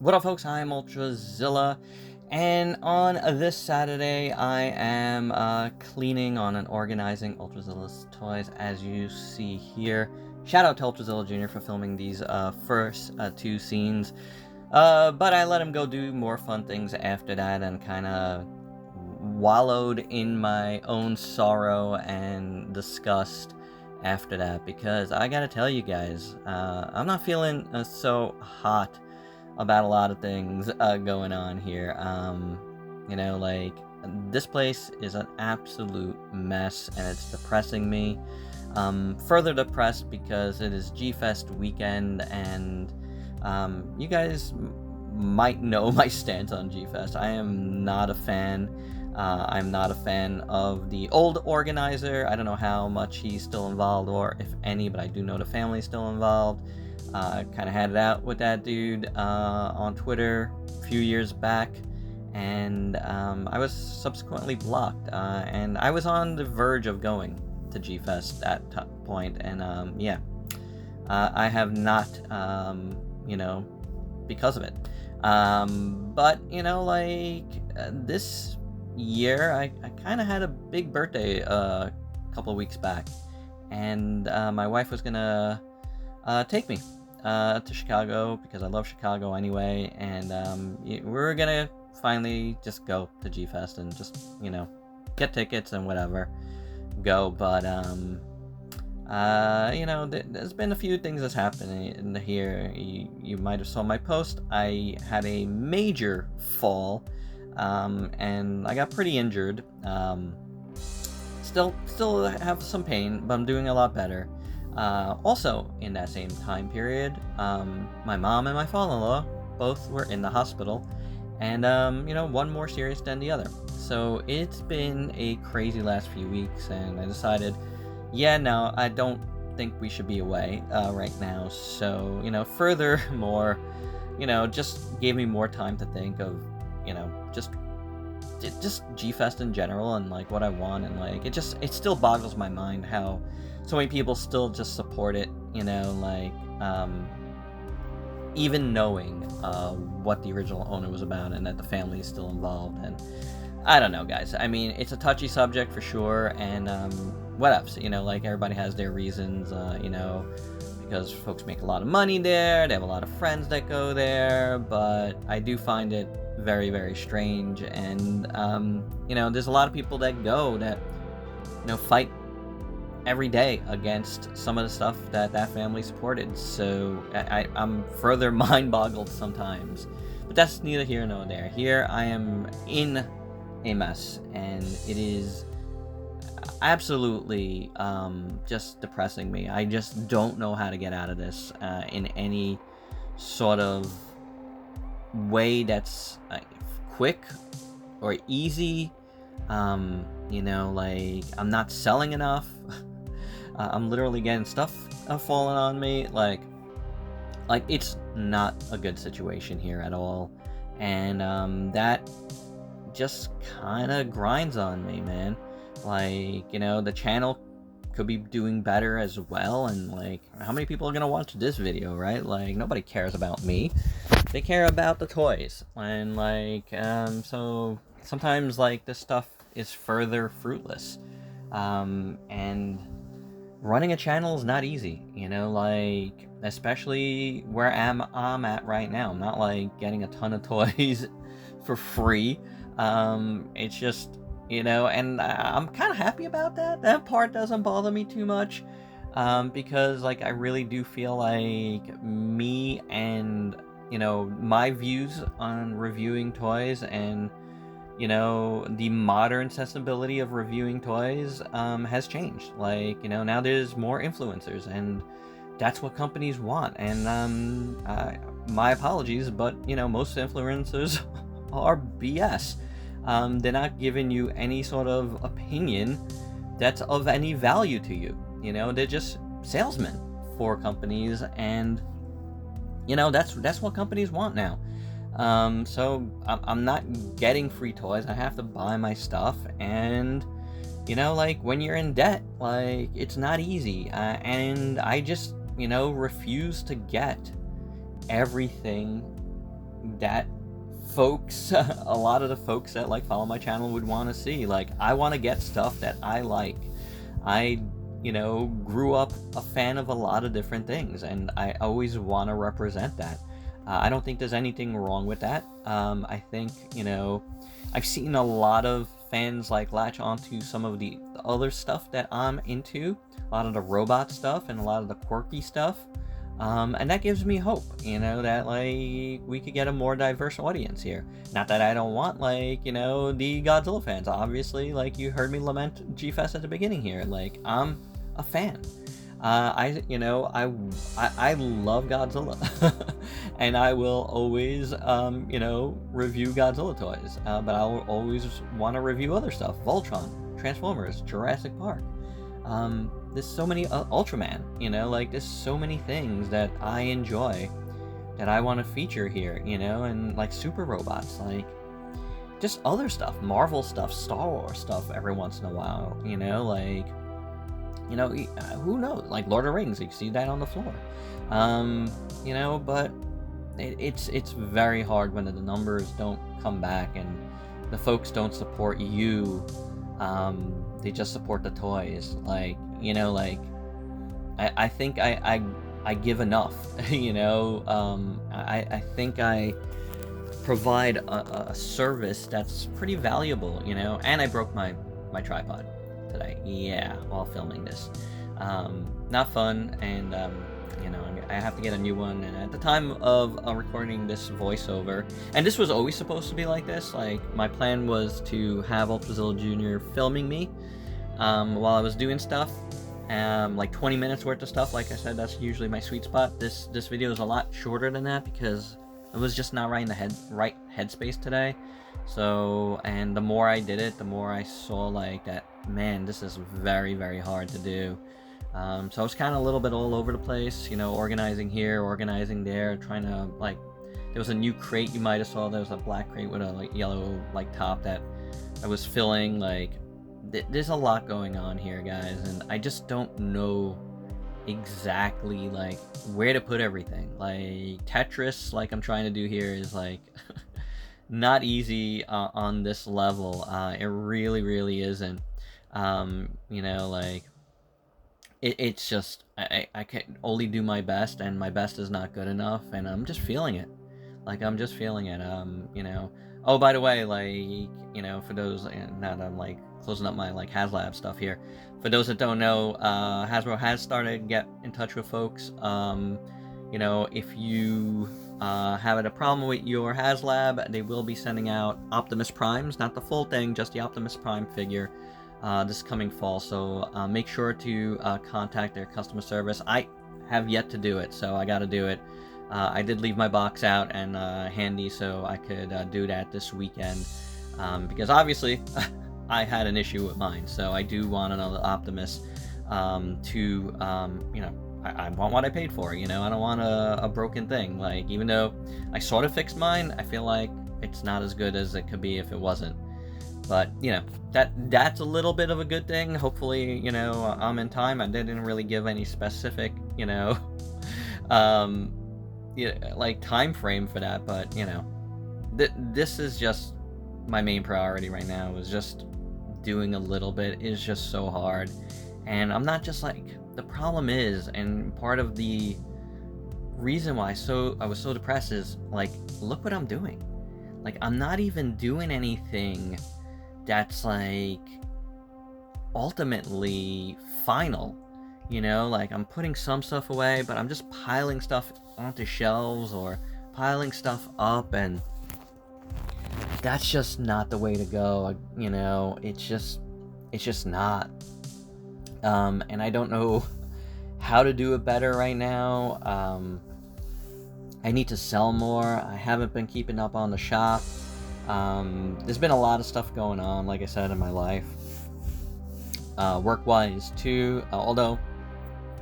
What up, folks? I'm Ultrazilla, and on this Saturday, I am cleaning on and organizing Ultrazilla's toys, as you see here. Shout out to Ultrazilla Jr. for filming these first two scenes, but I let him go do more fun things after that, and kind of wallowed in my own sorrow and disgust after that, because I gotta tell you guys, I'm not feeling so hot about a lot of things going on here. Like, this place is an absolute mess, and it's depressing me. Further depressed because it is Gfest weekend, and you guys might know my stance on Gfest. I am not a fan. I'm not a fan of the old organizer. I don't know how much he's still involved, or if any, but I do know the family's still involved. Kind of had it out with that dude on Twitter a few years back, and I was subsequently blocked, and I was on the verge of going to Gfest at that point, and I have not, because of it. But, this year, I kind of had a big birthday a couple of weeks back, and my wife was gonna take me to Chicago, because I love Chicago anyway, and we're gonna finally just go to Gfest and just, get tickets and whatever, go. But there's been a few things that's happening in here. You might have saw my post. I had a major fall, and I got pretty injured. Still have some pain, but I'm doing a lot better. Also, in that same time period, my mom and my father-in-law both were in the hospital, and one more serious than the other. So it's been a crazy last few weeks, and I decided, no, I don't think we should be away right now. So, furthermore, just gave me more time to think of, just Gfest in general, and like what I want, and like it still boggles my mind how so many people still just support it, even knowing what the original owner was about, and that the family is still involved. And I don't know, guys. I mean, it's a touchy subject for sure, and what else? Everybody has their reasons, because folks make a lot of money there, they have a lot of friends that go there, but I do find it very, very strange. And there's a lot of people that go that fight every day against some of the stuff that family supported. So I'm further mind boggled sometimes, but that's neither here nor there. Here I am in a mess, and it is absolutely just depressing me. I just don't know how to get out of this in any sort of way that's quick or easy. I'm not selling enough. I'm literally getting stuff falling on me. Like it's not a good situation here at all, and that just kind of grinds on me, man. The channel could be doing better as well, and how many people are gonna watch this video, right? Nobody cares about me. They care about the toys, and so sometimes this stuff is further fruitless, and running a channel is not easy, especially where I'm at right now. I'm not getting a ton of toys for free. It's just, and I'm kind of happy about that. That part doesn't bother me too much, because I really do feel like me and my views on reviewing toys, and the modern sensibility of reviewing toys has changed. Now there's more influencers, and that's what companies want. And my apologies, but most influencers are BS. They're not giving you any sort of opinion that's of any value to you. They're just salesmen for companies, and that's what companies want now. So I'm not getting free toys. I have to buy my stuff, and when you're in debt, it's not easy, and I just refuse to get everything that folks, a lot of the folks that like follow my channel would want to see. Like, I want to get stuff that I like. I, grew up a fan of a lot of different things, and I always want to represent that. I don't think there's anything wrong with that. I think, I've seen a lot of fans like latch onto some of the other stuff that I'm into, a lot of the robot stuff and a lot of the quirky stuff. And that gives me hope, that like we could get a more diverse audience here. Not that I don't want like, the Godzilla fans. Obviously, like you heard me lament Gfest at the beginning here. Like, I'm a fan. I love Godzilla, and I will always, review Godzilla toys. But I'll always want to review other stuff: Voltron, Transformers, Jurassic Park. There's so many Ultraman, like there's so many things that I enjoy that I want to feature here, and like super robots, like just other stuff, Marvel stuff, Star Wars stuff every once in a while, like, who knows, like Lord of the Rings, you see that on the floor, but it's very hard when the numbers don't come back and the folks don't support you. They just support the toys, like, I think I give enough, I think I provide a service that's pretty valuable, and I broke my tripod today, while filming this. Not fun, and, I have to get a new one, and at the time of recording this voiceover, and this was always supposed to be like this, like, my plan was to have Ultrazilla Jr. filming me, while I was doing stuff, like 20 minutes worth of stuff. Like I said, that's usually my sweet spot. This video is a lot shorter than that because I was just not right in the right headspace today. So, and the more I did it, the more I saw like that, man, this is very, very hard to do. So I was kind of a little bit all over the place, organizing here, organizing there, trying to, like, there was a new crate you might have saw. There was a black crate with a like yellow like top that I was filling. Like, there's a lot going on here, guys, and I just don't know exactly like where to put everything. Like Tetris, like I'm trying to do here, is like not easy on this level. It really isn't. Like it's just I can only do my best, and my best is not good enough, and I'm just feeling it. Like, I'm just feeling it. Oh, by the way, like, for those, now that I'm like closing up my like Haslab stuff here, for those that don't know, Hasbro has started to get in touch with folks. If you have a problem with your Haslab, they will be sending out Optimus Primes, not the full thing, just the Optimus Prime figure, this coming fall. So make sure to contact their customer service. I have yet to do it, so I got to do it. I did leave my box out and handy, so I could do that this weekend, because obviously I had an issue with mine, so I do want another Optimus to, I want what I paid for, I don't want a broken thing. Like, even though I sort of fixed mine, I feel like it's not as good as it could be if it wasn't. But, that's a little bit of a good thing. Hopefully, I'm in time. I didn't really give any specific, like time frame for that, but this is just my main priority right now. Is just doing a little bit is just so hard, and I'm not just like, the problem is, and part of the reason why I was so depressed is, like, look what I'm doing. Like, I'm not even doing anything that's like ultimately final. Like, I'm putting some stuff away, but I'm just piling stuff onto shelves or piling stuff up, and that's just not the way to go. It's just not. And I don't know how to do it better right now. I need to sell more. I haven't been keeping up on the shop. There's been a lot of stuff going on, like I said, in my life. Work-wise too, although,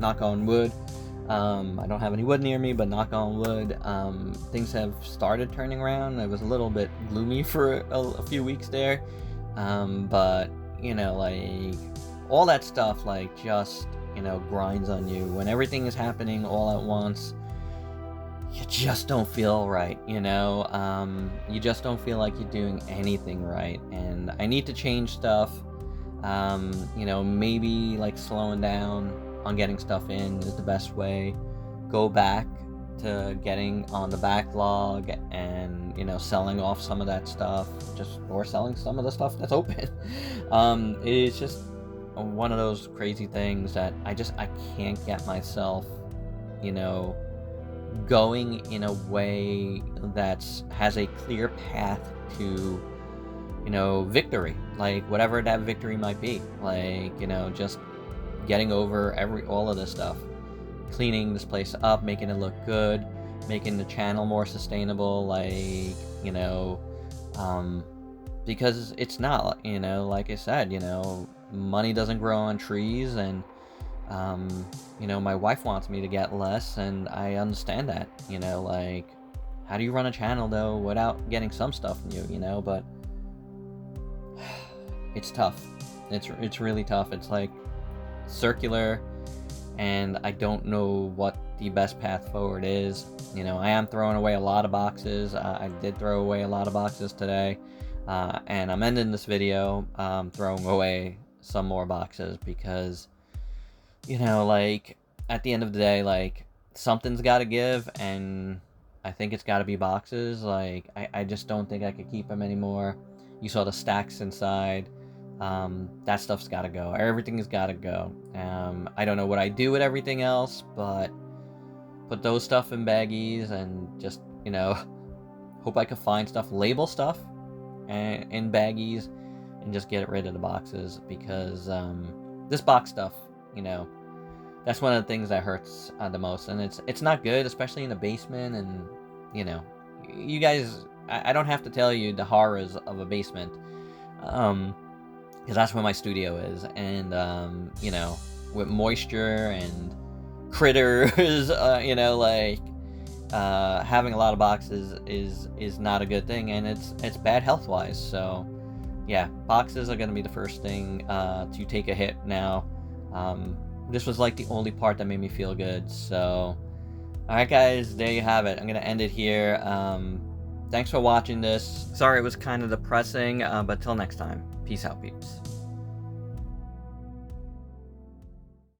knock on wood, I don't have any wood near me, but knock on wood, things have started turning around. It was a little bit gloomy for a few weeks there, but, like, all that stuff, like, just, grinds on you. When everything is happening all at once, you just don't feel right, you know? You just don't feel like you're doing anything right, and I need to change stuff. You know, maybe like slowing down on getting stuff in is the best way. Go back to getting on the backlog and, you know, selling off some of that stuff, or selling some of the stuff that's open. It's just one of those crazy things that I can't get myself, you know, going in a way that has a clear path to, you know, victory, like whatever that victory might be, like, you know, just getting over all of this stuff, cleaning this place up, making it look good, making the channel more sustainable, like, you know, because it's not, you know, like I said, you know, money doesn't grow on trees, and you know, my wife wants me to get less, and I understand that, you know, like, how do you run a channel though without getting some stuff new, you know? But it's tough. It's really tough. It's like circular, and I don't know what the best path forward is. You know, I am throwing away a lot of boxes. I did throw away a lot of boxes today, and I'm ending this video throwing away some more boxes because, you know, like, at the end of the day, like, something's got to give, and I think it's got to be boxes. Like, I just don't think I could keep them anymore. You saw the stacks inside. That stuff's got to go. Everything's got to go. I don't know what I do with everything else, but put those stuff in baggies and just, you know, hope I could find stuff, label stuff in baggies, and just get rid of the boxes, because this box stuff, you know, that's one of the things that hurts the most, and it's not good, especially in the basement. And, you know, you guys, I don't have to tell you the horrors of a basement, because that's where my studio is, and you know, with moisture and critters, you know, like, having a lot of boxes is not a good thing, and it's bad health wise. So yeah, boxes are gonna be the first thing to take a hit now. This was like the only part that made me feel good. So alright guys, there you have it. I'm gonna end it here. Thanks for watching this. Sorry it was kind of depressing, but till next time, peace out, peeps.